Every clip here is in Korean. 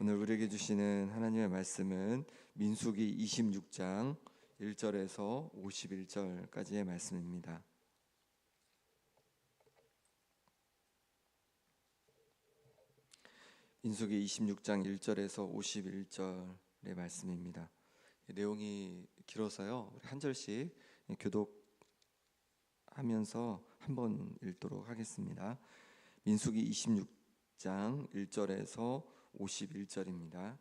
오늘 우리에게 주시는 하나님의 말씀은 민수기 26장 1절에서 51절까지의 말씀입니다. 민수기 26장 1절에서 51절의 말씀입니다. 내용이 길어서요. 우리 한 절씩 교독하면서 한번 읽도록 하겠습니다. 민수기 26장 1절에서 51절입니다.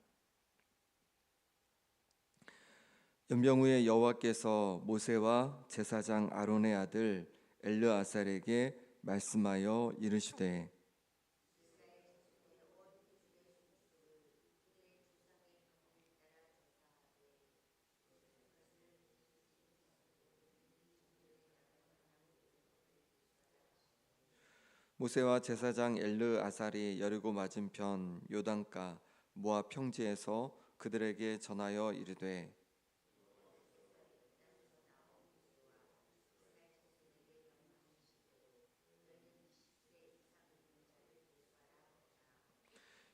연병 후에 여호와께서 모세와 제사장 아론의 아들 엘르아살에게 말씀하여 이르시되 모세와 제사장 엘르아살이 여리고 맞은편 요단가 모압 평지에서 그들에게 전하여 이르되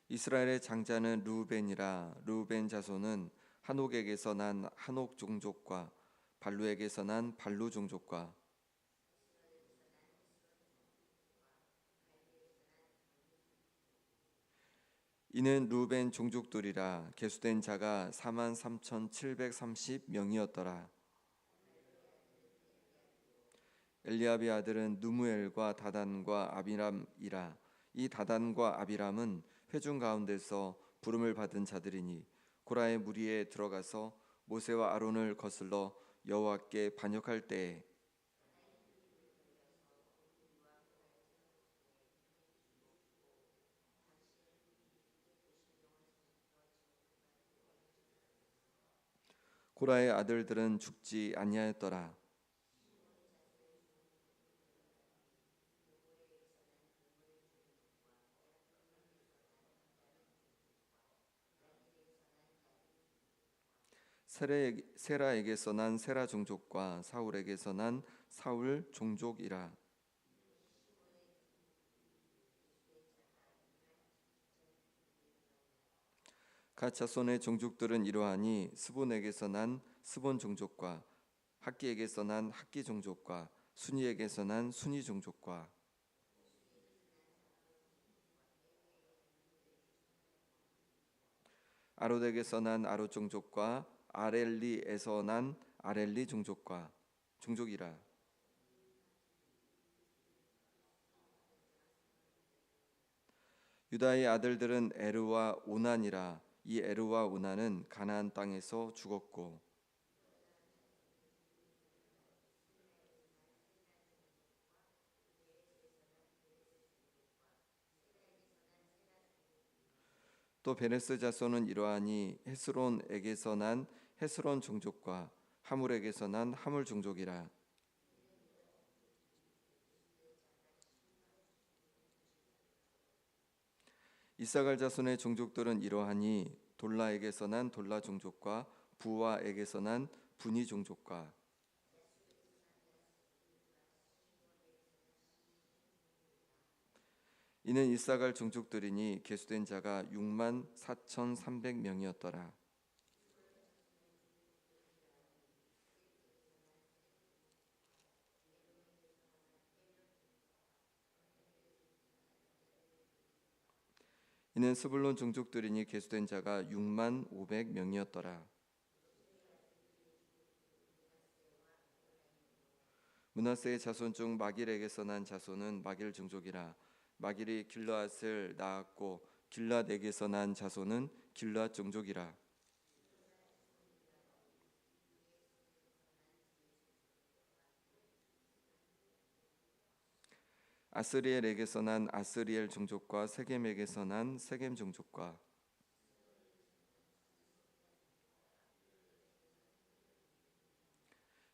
이스라엘의 장자는 르우벤이라. 르우벤 자손은 한옥에게서 난 한옥 종족과 발루에게서 난 발루 종족과 이는 르우벤 종족들이라. 계수된 자가 43,730명이었더라. 엘리압의 아들은 누무엘과 다단과 아비람이라. 이 다단과 아비람은 회중 가운데서 부름을 받은 자들이니 고라의 무리에 들어가서 모세와 아론을 거슬러 여호와께 반역할 때에 고라의 아들들은 죽지 아니하였더라. 세라에게서 난 세라 종족과 사울에게서 난 사울 종족이라. 갓 자손의 종족들은 이러하니 스본에게서 난 스본 종족과 학기에게서 난 학기 종족과 순이에게서 난 순이 종족과 아롯에게서 난 아롯 종족과 아렐리에서 난 아렐리 종족과 종족이라. 유다의 아들들은 에르와 오난이라. 이 에르와 오난은 가나안 땅에서 죽었고 또 베레스 자손은 이러하니 헤스론에게서 난 헤스론 종족과 하물에게서 난 하물 종족이라. 이사갈 자손의 종족들은 이러하니 돌라에게서 난 돌라 종족과 부와에게서 난 분이 종족과 이는 이사갈 종족들이니 계수된 자가 64,300명이었더라. 이는 스불론 종족들이니 계수된 자가 65,500명이었더라. 므낫세의 자손 중 마길에게서 난 자손은 마길 종족이라. 마길이 길르앗을 낳았고 길르앗에게서 난 자손은 길르앗 종족이라. 아스리엘에게서 난 아스리엘 종족과 세겜에게서 난 세겜 종족과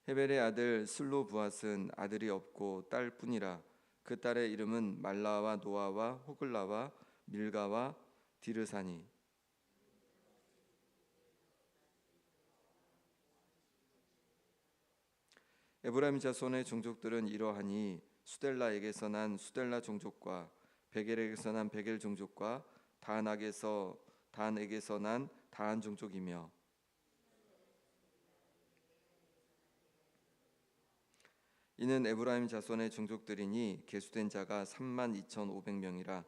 헤벨의 아들 슬로부앗은 아들이 없고 딸뿐이라. 그 딸의 이름은 말라와 노아와 호글라와 밀가와 디르사니. 에브라임 자손의 종족들은 이러하니 수델라에게서 난 수델라 종족과 베겔에게서 난 베겔 종족과 다낙에서 단에게서 난 다한 종족이며 이는 에브라임 자손의 종족들이니 계수된 자가 32,500명이라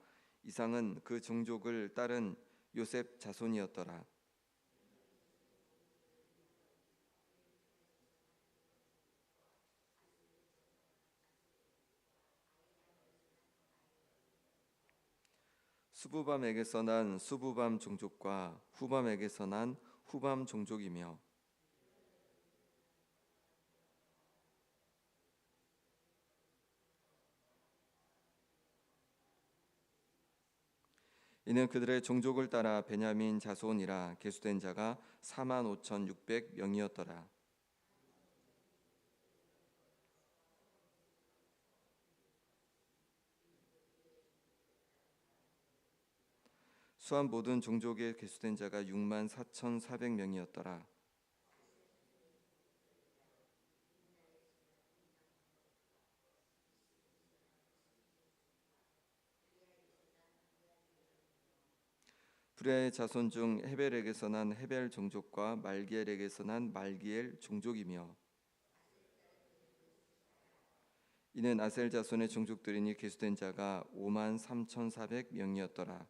이상은 그 종족을 따른 요셉 자손이었더라. 수부밤에게서 난 수부밤 종족과 후밤에게서 난 후밤 종족이며 이는 그들의 종족을 따라 베냐민 자손이라 계수된 자가 45,600명이었더라. 수한 모든 종족에 계수된 자가 64,400명이었더라. 브레의 자손 중 헤벨에게서 난 헤벨 종족과 말기엘에게서 난 말기엘 종족이며 이는 아셀 자손의 종족들이니 계수된 자가 53,400명이었더라.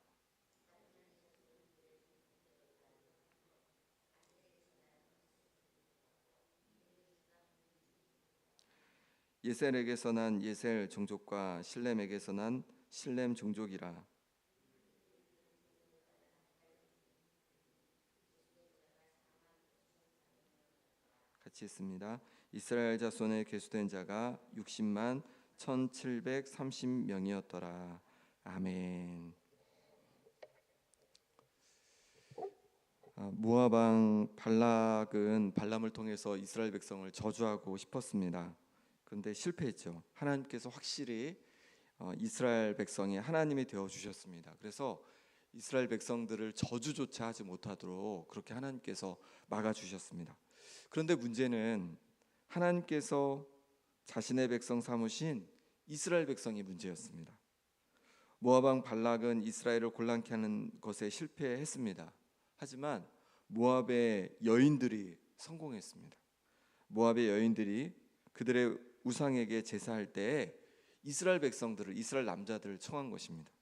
예셀에게서 난 예셀 종족과 실렘에게서 난 실렘 종족이라. 같이 있습니다. 이스라엘 자손의 계수된 자가 60만 1,730명이었더라. 아멘. 모압 왕 발락은 발람을 통해서 이스라엘 백성을 저주하고 싶었습니다. 그런데 실패했죠. 하나님께서 확실히 이스라엘 백성이 하나님이 되어 주셨습니다. 그래서 이스라엘 백성들을 저주조차 하지 못하도록 그렇게 하나님께서 막아 주셨습니다. 그런데 문제는 하나님께서 자신의 백성 삼으신 이스라엘 백성이 문제였습니다. 모압 왕 발락은 이스라엘을 곤란케 하는 것에 실패했습니다. 하지만 모압의 여인들이 성공했습니다. 모압의 여인들이 그들의 우상에게 제사할 때에 이스라엘 백성들을, 이스라엘 남자들을 청한 것입니다.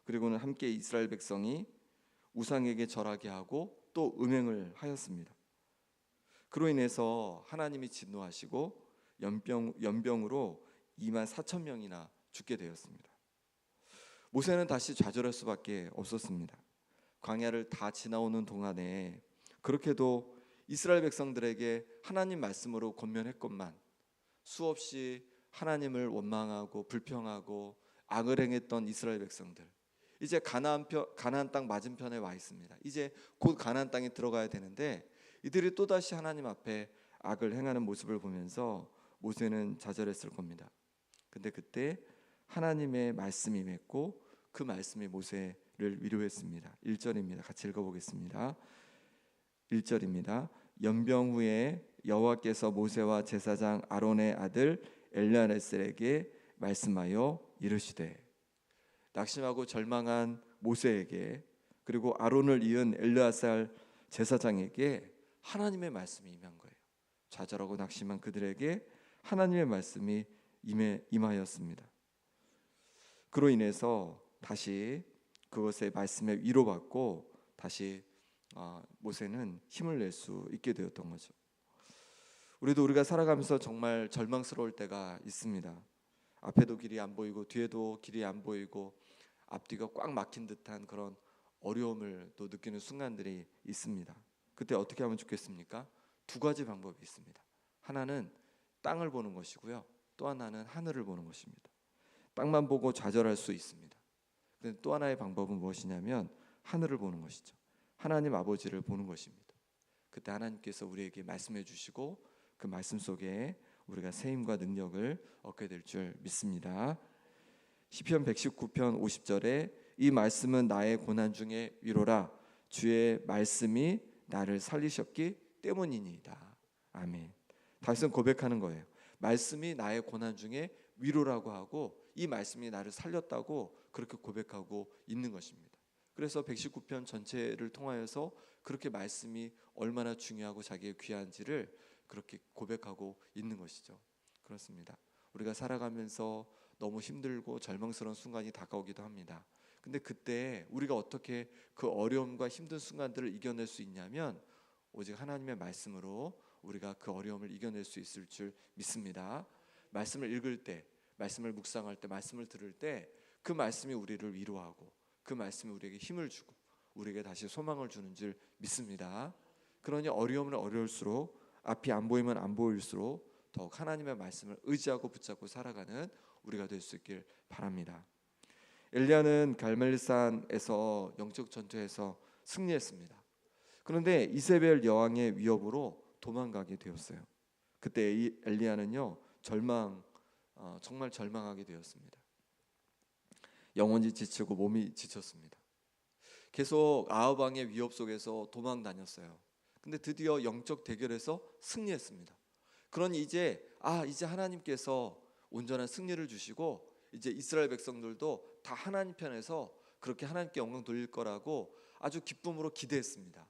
그리고는 함께 이스라엘 백성이 우상에게 절하게 하고 또 음행을 하였습니다. 그로 인해서 하나님이 진노하시고 연병으로 24,000명이나 죽게 되었습니다. 모세는 다시 좌절할 수밖에 없었습니다. 광야를 다 지나오는 동안에 그렇게도 이스라엘 백성들에게 하나님 말씀으로 권면했건만 수없이 하나님을 원망하고 불평하고 악을 행했던 이스라엘 백성들, 이제 가나안 땅 맞은편에 와 있습니다. 이제 곧 가나안 땅에 들어가야 되는데 이들이 또다시 하나님 앞에 악을 행하는 모습을 보면서 모세는 좌절했을 겁니다. 근데 그때 하나님의 말씀이 임했고 그 말씀이 모세를 위로했습니다. 1절입니다. 같이 읽어보겠습니다. 1절입니다. 연병 후에 여호와께서 모세와 제사장 아론의 아들 엘르아살에게 말씀하여 이르시되, 낙심하고 절망한 모세에게 그리고 아론을 이은 엘르아살 제사장에게 하나님의 말씀이 임한 거예요. 좌절하고 낙심한 그들에게 하나님의 말씀이 임하였습니다. 그로 인해서 다시 그것의 말씀에 위로받고 다시 모세는 힘을 낼 수 있게 되었던 거죠. 우리가 살아가면서 정말 절망스러울 때가 있습니다. 앞에도 길이 안 보이고 뒤에도 길이 안 보이고 앞뒤가 꽉 막힌 듯한 그런 어려움을 또 느끼는 순간들이 있습니다. 그때 어떻게 하면 좋겠습니까? 두 가지 방법이 있습니다. 하나는 땅을 보는 것이고요. 또 하나는 하늘을 보는 것입니다. 땅만 보고 좌절할 수 있습니다. 근데 또 하나의 방법은 무엇이냐면 하늘을 보는 것이죠. 하나님 아버지를 보는 것입니다. 그때 하나님께서 우리에게 말씀해 주시고 그 말씀 속에 우리가 새 힘과 능력을 얻게 될 줄 믿습니다. 시편 119편 50절에 이 말씀은 나의 고난 중에 위로라, 주의 말씀이 나를 살리셨기 때문이니이다. 아멘. 다시 고백하는 거예요. 말씀이 나의 고난 중에 위로라고 하고 이 말씀이 나를 살렸다고 그렇게 고백하고 있는 것입니다. 그래서 119편 전체를 통하여서 그렇게 말씀이 얼마나 중요하고 자기의 귀한지를 그렇게 고백하고 있는 것이죠. 그렇습니다. 우리가 살아가면서 너무 힘들고 절망스러운 순간이 다가오기도 합니다. 근데 그때 우리가 어떻게 그 어려움과 힘든 순간들을 이겨낼 수 있냐면 오직 하나님의 말씀으로 우리가 그 어려움을 이겨낼 수 있을 줄 믿습니다. 말씀을 읽을 때, 말씀을 묵상할 때, 말씀을 들을 때 그 말씀이 우리를 위로하고 그 말씀이 우리에게 힘을 주고 우리에게 다시 소망을 주는 줄 믿습니다. 그러니 어려움은 어려울수록, 앞이 안 보이면 안 보일수록 더욱 하나님의 말씀을 의지하고 붙잡고 살아가는 우리가 될 수 있길 바랍니다. 엘리야는 갈멜산에서 영적 전투에서 승리했습니다. 그런데 이세벨 여왕의 위협으로 도망가게 되었어요. 그때 엘리야는요 정말 절망하게 되었습니다. 영혼이 지치고 몸이 지쳤습니다. 계속 아합 왕의 위협 속에서 도망 다녔어요. 근데 드디어 영적 대결에서 승리했습니다. 그러니 이제 하나님께서 온전한 승리를 주시고 이제 이스라엘 백성들도 다 하나님 편에서 그렇게 하나님께 영광 돌릴 거라고 아주 기쁨으로 기대했습니다.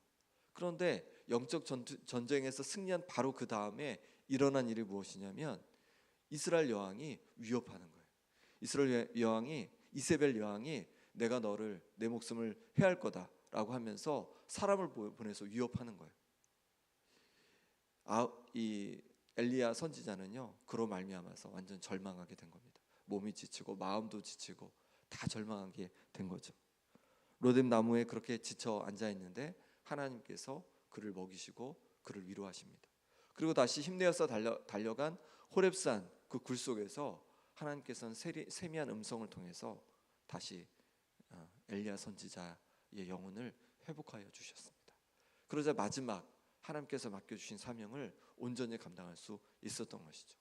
그런데 영적 전쟁에서 승리한 바로 그 다음에 일어난 일이 무엇이냐면 이스라엘 여왕이 위협하는 거예요. 이스라엘 여왕이 이세벨 여왕이 내가 너를 내 목숨을 해할 거다라고 하면서 사람을 보내서 위협하는 거예요. 이 엘리야 선지자는요 그로 말미암아서 완전 절망하게 된 겁니다. 몸이 지치고 마음도 지치고 다 절망하게 된 거죠. 로뎀 나무에 그렇게 지쳐 앉아 있는데 하나님께서 그를 먹이시고 그를 위로하십니다. 그리고 다시 힘내어서 달려간 호렙산 그 굴 속에서 하나님께서는 세미한 음성을 통해서 다시 엘리야 선지자의 영혼을 회복하여 주셨습니다. 그러자 마지막 하나님께서 맡겨주신 사명을 온전히 감당할 수 있었던 것이죠.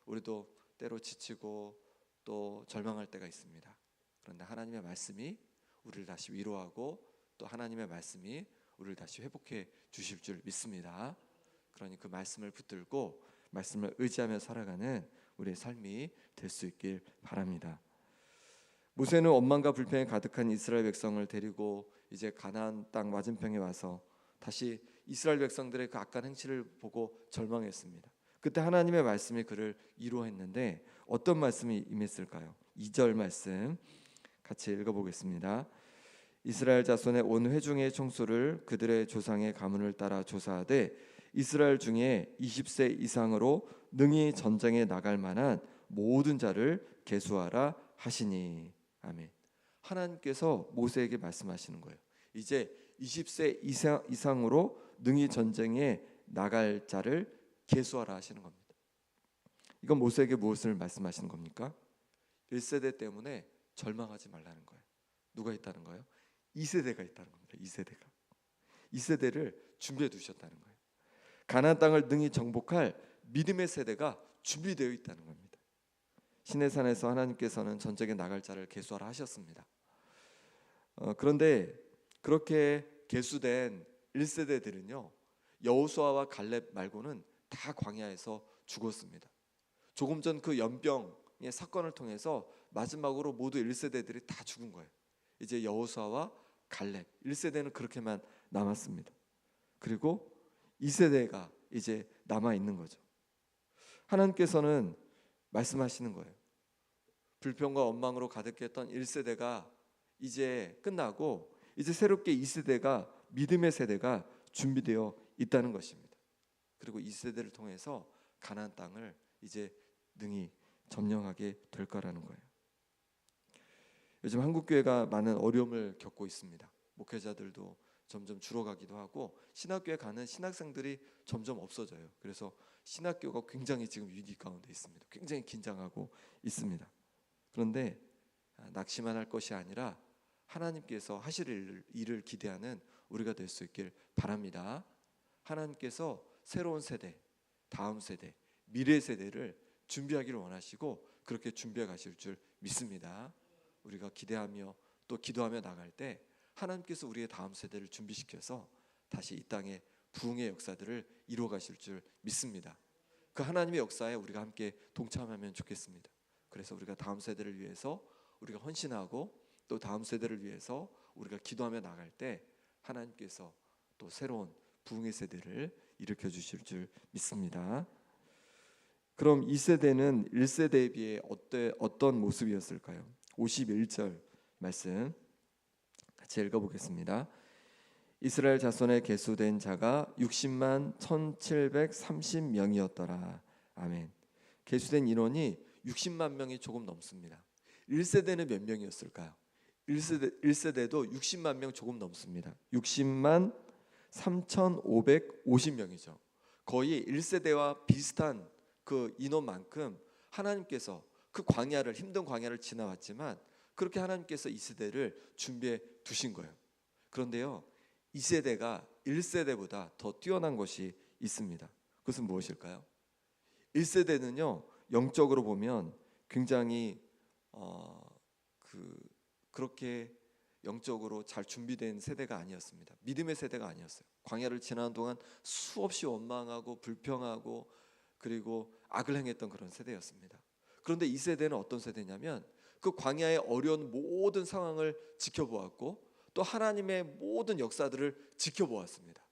우리도 때로 지치고 또 절망할 때가 있습니다. 그런데 하나님의 말씀이 우리를 다시 위로하고 또 하나님의 말씀이 우리를 다시 회복해 주실 줄 믿습니다. 그러니 그 말씀을 붙들고 말씀을 의지하며 살아가는 우리의 삶이 될 수 있길 바랍니다. 모세는 원망과 불평에 가득한 이스라엘 백성을 데리고 이제 가나안 땅 맞은편에 와서 다시 이스라엘 백성들의 그 악한 행실을 보고 절망했습니다. 그때 하나님의 말씀이 그를 위로했는데 어떤 말씀이 임했을까요? 2절 말씀 같이 읽어보겠습니다. 이스라엘 자손의 온 회중의 총수를 그들의 조상의 가문을 따라 조사하되 이스라엘 중에 20세 이상으로 능히 전쟁에 나갈 만한 모든 자를 계수하라 하시니. 아멘. 하나님께서 모세에게 말씀하시는 거예요. 이제 20세 이상으로 능히 전쟁에 나갈 자를 계수하라 하시는 겁니다. 이건 모세에게 무엇을 말씀하시는 겁니까? 1세대 때문에 절망하지 말라는 거예요. 누가 있다는 거예요? 2세대가 있다는 겁니다. 2세대를 준비해 두셨다는 거예요. 가나안 땅을 능히 정복할 믿음의 세대가 준비되어 있다는 겁니다. 시내산에서 하나님께서는 전쟁에 나갈 자를 계수하라 하셨습니다. 그런데 그렇게 계수된 1세대들은요 여호수아와 갈렙 말고는 다 광야에서 죽었습니다. 조금 전 그 연병의 사건을 통해서 마지막으로 모두 1세대들이 다 죽은 거예요. 이제 여호수아와 갈렙 1세대는 그렇게만 남았습니다. 그리고 2세대가 이제 남아 있는 거죠. 하나님께서는 말씀하시는 거예요. 불평과 원망으로 가득했던 1세대가 이제 끝나고 이제 새롭게 2세대가 믿음의 세대가 준비되어 있다는 것입니다. 그리고 2세대를 통해서 가나안 땅을 이제 능히 점령하게 될 거라는 거예요. 요즘 한국교회가 많은 어려움을 겪고 있습니다. 목회자들도 점점 줄어가기도 하고 신학교에 가는 신학생들이 점점 없어져요. 그래서 신학교가 굉장히 지금 위기 가운데 있습니다. 굉장히 긴장하고 있습니다. 그런데 낙심만 할 것이 아니라 하나님께서 하실 일을 기대하는 우리가 될 수 있길 바랍니다. 하나님께서 새로운 세대, 다음 세대, 미래 세대를 준비하기를 원하시고 그렇게 준비해 가실 줄 믿습니다. 우리가 기대하며 또 기도하며 나갈 때 하나님께서 우리의 다음 세대를 준비시켜서 다시 이 땅에 부흥의 역사들을 이루어 가실 줄 믿습니다. 그 하나님의 역사에 우리가 함께 동참하면 좋겠습니다. 그래서 우리가 다음 세대를 위해서 우리가 헌신하고 또 다음 세대를 위해서 우리가 기도하며 나갈 때 하나님께서 또 새로운 부흥의 세대를 일으켜 주실 줄 믿습니다. 그럼 2세대는 1세대에 비해 어떤 모습이었을까요? 51절 말씀 같이 읽어보겠습니다. 이스라엘 자손에 계수된 자가 60만 1730명이었더라. 아멘. 계수된 인원이 60만 명이 조금 넘습니다. 1세대는 몇 명이었을까요? 1세대도 60만 명 조금 넘습니다. 60만 3550명이죠. 거의 1세대와 비슷한 그 인원만큼 하나님께서 그 광야를, 힘든 광야를 지나왔지만 그렇게 하나님께서 이 세대를 준비해 두신 거예요. 그런데요, 이 세대가 1세대보다 더 뛰어난 것이 있습니다. 그것은 무엇일까요? 1세대는요, 영적으로 보면 굉장히 그렇게 영적으로 잘 준비된 세대가 아니었습니다. 믿음의 세대가 아니었어요. 광야를 지나는 동안 수없이 원망하고 불평하고 그리고 악을 행했던 그런 세대였습니다. 그런데 이 세대는 어떤 세대냐면 그 광야의 어려운 모든 상황을 지켜보았고 또 하나님의 모든 역사들을 지켜보았습니다.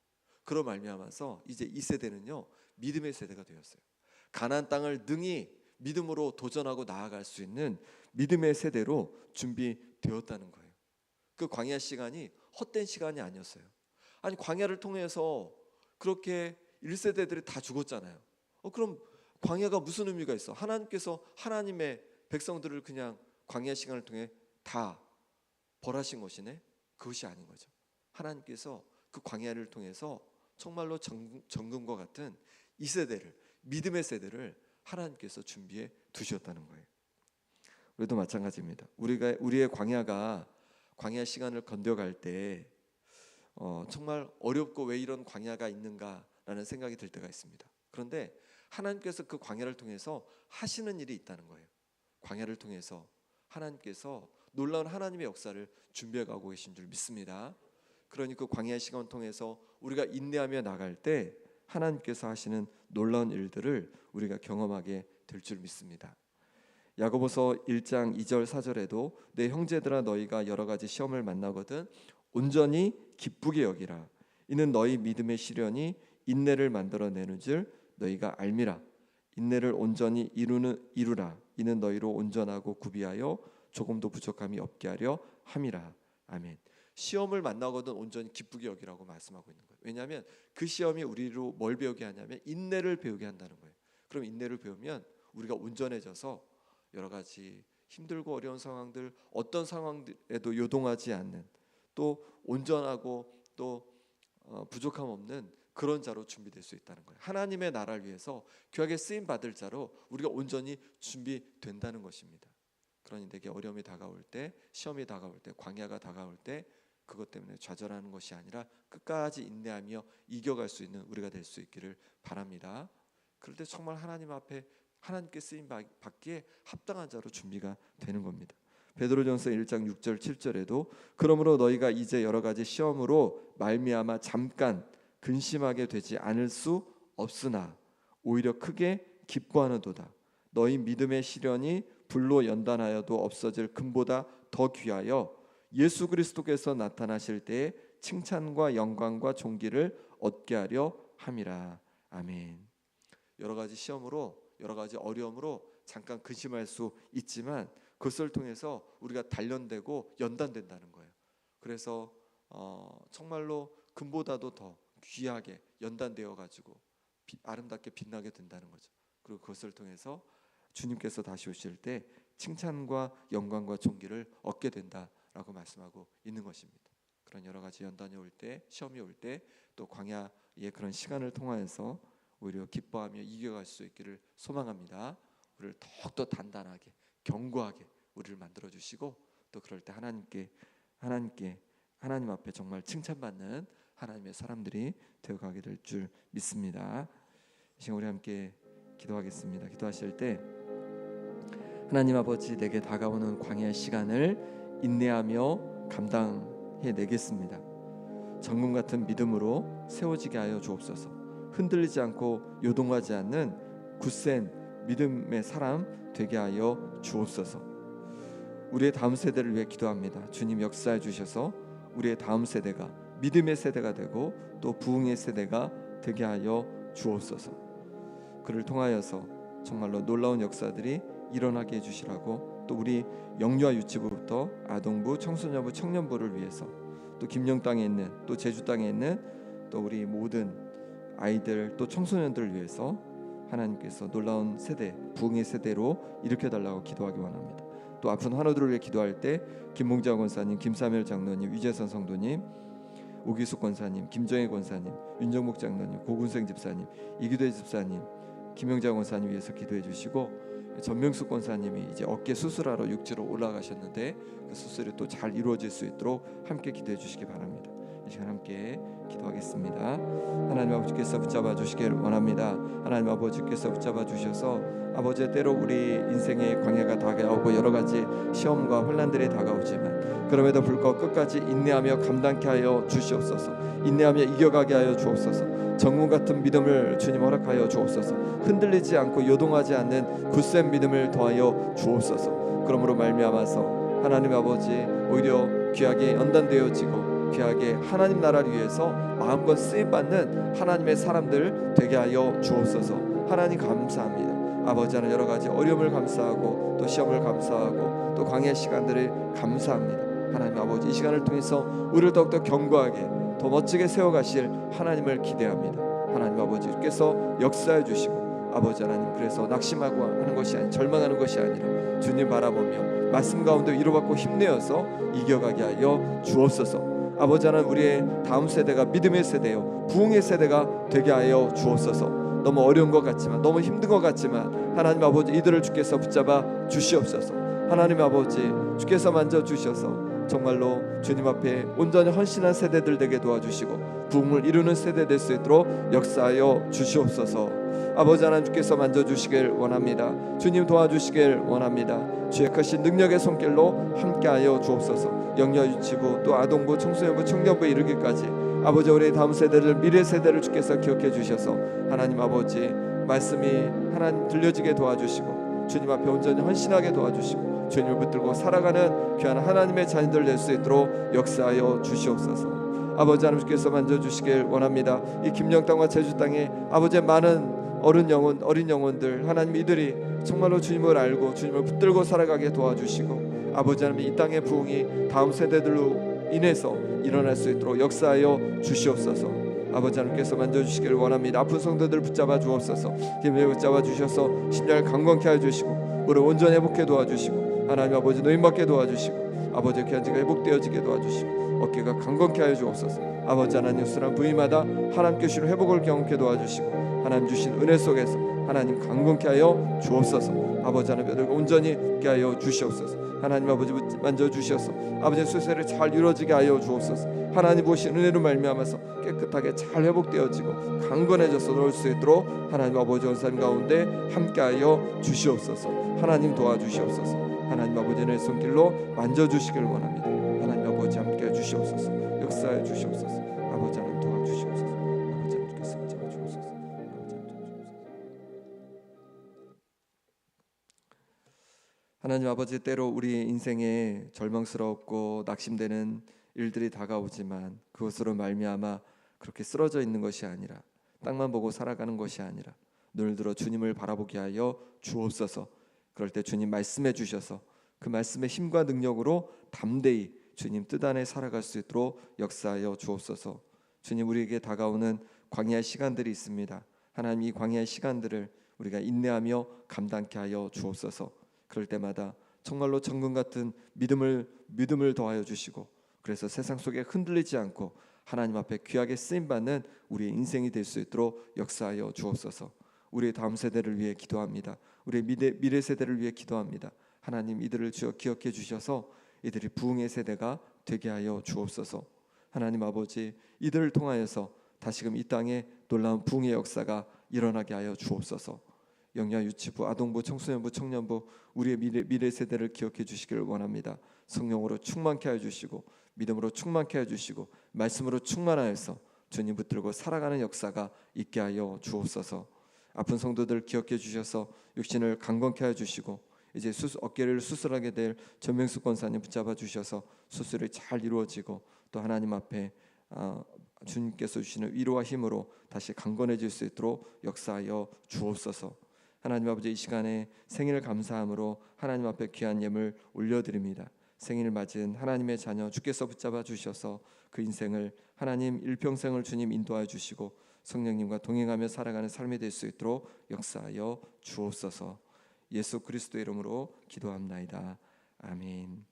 그로 말미암아서 이제 이 세대는요, 믿음의 세대가 되었어요. 가나안 땅을 능히 믿음으로 도전하고 나아갈 수 있는 믿음의 세대로 준비되었다는 거예요. 그 광야 시간이 헛된 시간이 아니었어요. 아니, 광야를 통해서 그렇게 1세대들이 다 죽었잖아요. 그럼 광야가 무슨 의미가 있어? 하나님께서 하나님의 백성들을 그냥 광야 시간을 통해 다 벌하신 것이네? 그것이 아닌 거죠. 하나님께서 그 광야를 통해서 정말로 정금과 같은 이 세대를, 믿음의 세대를 하나님께서 준비해 두셨다는 거예요. 우리도 마찬가지입니다. 우리의 광야 시간을 건너갈 때 정말 어렵고 왜 이런 광야가 있는가라는 생각이 들 때가 있습니다. 그런데 하나님께서 그 광야를 통해서 하시는 일이 있다는 거예요. 광야를 통해서 하나님께서 놀라운 하나님의 역사를 준비해 가고 계신 줄 믿습니다. 그러니 그 광야 시간을 통해서 우리가 인내하며 나갈 때 하나님께서 하시는 놀라운 일들을 우리가 경험하게 될 줄 믿습니다. 야고보서 1장 2절 4절에도 내 형제들아 너희가 여러 가지 시험을 만나거든 온전히 기쁘게 여기라. 이는 너희 믿음의 시련이 인내를 만들어내는 줄 너희가 알미라. 인내를 온전히 이루라. 이는 너희로 온전하고 구비하여 조금도 부족함이 없게 하려 함이라. 아멘. 시험을 만나거든 온전히 기쁘게 여기라고 말씀하고 있는 거예요. 왜냐하면 그 시험이 우리로 뭘 배우게 하냐면 인내를 배우게 한다는 거예요. 그럼 인내를 배우면 우리가 온전해져서 여러 가지 힘들고 어려운 상황들, 어떤 상황에도 요동하지 않는, 또 온전하고 또 부족함 없는 그런 자로 준비될 수 있다는 거예요. 하나님의 나라를 위해서 귀하게 쓰임 받을 자로 우리가 온전히 준비된다는 것입니다. 그러니 내게 어려움이 다가올 때, 시험이 다가올 때, 광야가 다가올 때 그것 때문에 좌절하는 것이 아니라 끝까지 인내하며 이겨갈 수 있는 우리가 될 수 있기를 바랍니다. 그럴 때 정말 하나님 앞에 하나님께 쓰임 받기에 합당한 자로 준비가 되는 겁니다. 베드로전서 1장 6절 7절에도 그러므로 너희가 이제 여러 가지 시험으로 말미암아 잠깐 근심하게 되지 않을 수 없으나 오히려 크게 기뻐하는도다. 너희 믿음의 시련이 불로 연단하여도 없어질 금보다 더 귀하여 예수 그리스도께서 나타나실 때에 칭찬과 영광과 존귀를 얻게 하려 함이라. 아멘. 여러 가지 시험으로, 여러 가지 어려움으로 잠깐 근심할 수 있지만 그것을 통해서 우리가 단련되고 연단된다는 거예요. 그래서 정말로 금보다도 더 귀하게 연단되어 가지고 아름답게 빛나게 된다는 거죠. 그리고 그것을 통해서 주님께서 다시 오실 때 칭찬과 영광과 존귀를 얻게 된다라고 말씀하고 있는 것입니다. 그런 여러 가지 연단이 올 때, 시험이 올 때, 또 광야의 그런 시간을 통하여서 오히려 기뻐하며 이겨갈 수 있기를 소망합니다. 우리를 더욱더 단단하게, 견고하게 우리를 만들어 주시고 또 그럴 때 하나님 앞에 정말 칭찬받는 하나님의 사람들이 되어가게 될 줄 믿습니다. 이 시간 우리 함께 기도하겠습니다. 기도하실 때 하나님 아버지, 내게 다가오는 광야의 시간을 인내하며 감당해 내겠습니다. 정금 같은 믿음으로 세워지게 하여 주옵소서. 흔들리지 않고 요동하지 않는 굳센 믿음의 사람 되게 하여 주옵소서. 우리의 다음 세대를 위해 기도합니다. 주님 역사해 주셔서 우리의 다음 세대가 믿음의 세대가 되고 또 부흥의 세대가 되게 하여 주옵소서. 그를 통하여서 정말로 놀라운 역사들이 일어나게 해주시라고, 또 우리 영유아 유치부부터 아동부, 청소년부, 청년부를 위해서, 또 김영 땅에 있는, 또 제주 땅에 있는 또 우리 모든 아이들, 또 청소년들을 위해서 하나님께서 놀라운 세대, 부흥의 세대로 일으켜달라고 기도하기 원합니다. 또 아픈 환우들을 위해 기도할 때 김봉자 권사님, 김사멸 장로님, 유재선 성도님, 오기숙 권사님, 김정혜 권사님, 윤정목 장로님, 고군생 집사님, 이기도의 집사님, 김영자 권사님 위해서 기도해 주시고, 전명숙 권사님이 이제 어깨 수술하러 육지로 올라가셨는데 그 수술이 또 잘 이루어질 수 있도록 함께 기도해 주시기 바랍니다. 이 시간 함께 기도하겠습니다. 하나님 아버지께서 붙잡아 주시길 원합니다. 하나님 아버지께서 붙잡아 주셔서 아버지, 때로 우리 인생의 광야가 다가오고 여러 가지 시험과 혼란들이 다가오지만 그럼에도 불구하고 끝까지 인내하며 감당케 하여 주시옵소서. 인내하며 이겨가게 하여 주옵소서. 정문 같은 믿음을 주님 허락하여 주옵소서. 흔들리지 않고 요동하지 않는 굳센 믿음을 더하여 주옵소서. 그러므로 말미암아서 하나님 아버지, 오히려 귀하게 연단되어지고 귀하게 하나님 나라를 위해서 마음껏 쓰임받는 하나님의 사람들 되게 하여 주옵소서. 하나님 감사합니다. 아버지, 하나님 여러 가지 어려움을 감사하고 또 시험을 감사하고 또 광야 시간들을 감사합니다. 하나님 아버지, 이 시간을 통해서 우리를 더욱더 견고하게 더 멋지게 세워가실 하나님을 기대합니다. 하나님 아버지께서 역사해 주시고, 아버지 하나님, 그래서 낙심하고 하는 것이 아니, 절망하는 것이 아니라 주님 바라보며 말씀 가운데 위로받고 힘내어서 이겨가게 하여 주옵소서. 아버지 하나님, 우리의 다음 세대가 믿음의 세대요 부흥의 세대가 되게 하여 주옵소서. 너무 어려운 것 같지만, 너무 힘든 것 같지만 하나님 아버지, 이들을 주께서 붙잡아 주시옵소서. 하나님 아버지, 주께서 만져 주셔서 정말로 주님 앞에 온전히 헌신한 세대들 되게 도와주시고 부흥을 이루는 세대 될 수 있도록 역사하여 주시옵소서. 아버지 하나님, 주께서 만져주시길 원합니다. 주님 도와주시길 원합니다. 주의 크신 능력의 손길로 함께하여 주옵소서. 영유아 유치부, 또 아동부, 청소년부, 청년부에 이르기까지 아버지, 우리 다음 세대를, 미래 세대를 주께서 기억해 주셔서 하나님 아버지, 말씀이 하나님 들려지게 도와주시고 주님 앞에 온전히 헌신하게 도와주시고 주님을 붙들고 살아가는 귀한 하나님의 자녀들 될 수 있도록 역사하여 주시옵소서. 아버지 하나님께서 만져주시길 원합니다. 이 김영 땅과 제주 땅에 아버지의 많은 어린 영혼들, 하나님 이들이 정말로 주님을 알고 주님을 붙들고 살아가게 도와주시고, 아버지 하나님, 이 땅의 부흥이 다음 세대들로 인해서 일어날 수 있도록 역사하여 주시옵소서. 아버지 하나님께서 만져주시기를 원합니다. 아픈 성도들 붙잡아 주옵소서. 힘을 붙잡아 주셔서 심장을 강건케 해주시고 무릎 온전히 회복해 도와주시고, 하나님 아버지 노임받게 도와주시고, 아버지 귀한지가 회복되어지게 도와주시고 어깨가 강건케 하여 주옵소서. 아버지 하나님, 수란 부위마다 하나님께 주시는 회복을 경험케 도와주시고 하나님 주신 은혜 속에서 하나님 강건케 하여 주옵소서. 아버지 하나님, 온전히 있게 하여 주시옵소서. 하나님 아버지 만져주셔서 아버지의 수세를 잘 이루어지게 하여 주옵소서. 하나님 보신 은혜로 말미암아서 깨끗하게 잘 회복되어지고 강건해져서 놓을 수 있도록 하나님 아버지 원사님 가운데 함께하여 주시옵소서. 하나님 도와주시옵소서. 하나님 아버지의 은혜의 손길로 만져주시길 원합니다. 하나님 아버지 함께해 주시옵소서. 역사해 주시옵소서. 아버지 하나님 도와주시옵소서. 아버지 하나님께서 붙잡아 주옵소서. 하나님 아버지, 때로 우리 인생에 절망스럽고 낙심되는 일들이 다가오지만 그것으로 말미암아 그렇게 쓰러져 있는 것이 아니라, 땅만 보고 살아가는 것이 아니라 눈을 들어 주님을 바라보게 하여 주옵소서. 그럴 때 주님 말씀해 주셔서 그 말씀의 힘과 능력으로 담대히 주님 뜻 안에 살아갈 수 있도록 역사하여 주옵소서. 주님, 우리에게 다가오는 광야의 시간들이 있습니다. 하나님, 이 광야의 시간들을 우리가 인내하며 감당케 하여 주옵소서. 그럴 때마다 정말로 정금 같은 믿음을 더하여 주시고, 그래서 세상 속에 흔들리지 않고 하나님 앞에 귀하게 쓰임받는 우리의 인생이 될 수 있도록 역사하여 주옵소서. 우리의 다음 세대를 위해 기도합니다. 우리의 미래 세대를 위해 기도합니다. 하나님, 이들을 주여 기억해 주셔서 이들이 부흥의 세대가 되게 하여 주옵소서. 하나님 아버지, 이들을 통하여서 다시금 이 땅에 놀라운 부흥의 역사가 일어나게 하여 주옵소서. 영유아 유치부, 아동부, 청소년부, 청년부, 우리의 미래 세대를 기억해 주시기를 원합니다. 성령으로 충만케 하여 주시고 믿음으로 충만케 하여 주시고 말씀으로 충만하여서 주님 붙들고 살아가는 역사가 있게 하여 주옵소서. 아픈 성도들 기억해 주셔서 육신을 강건케 하여 주시고, 이제 어깨를 수술하게 될 전명숙 권사님 붙잡아 주셔서 수술이 잘 이루어지고 또 하나님 앞에 주님께서 주시는 위로와 힘으로 다시 강건해질 수 있도록 역사하여 주옵소서. 하나님 아버지, 이 시간에 생일을 감사함으로 하나님 앞에 귀한 예물 올려드립니다. 생일을 맞은 하나님의 자녀 주께서 붙잡아 주셔서 그 인생을 하나님 일평생을 주님 인도하여 주시고 성령님과 동행하며 살아가는 삶이 될 수 있도록 역사하여 주옵소서. 예수 그리스도의 이름으로 기도합나이다. 아멘.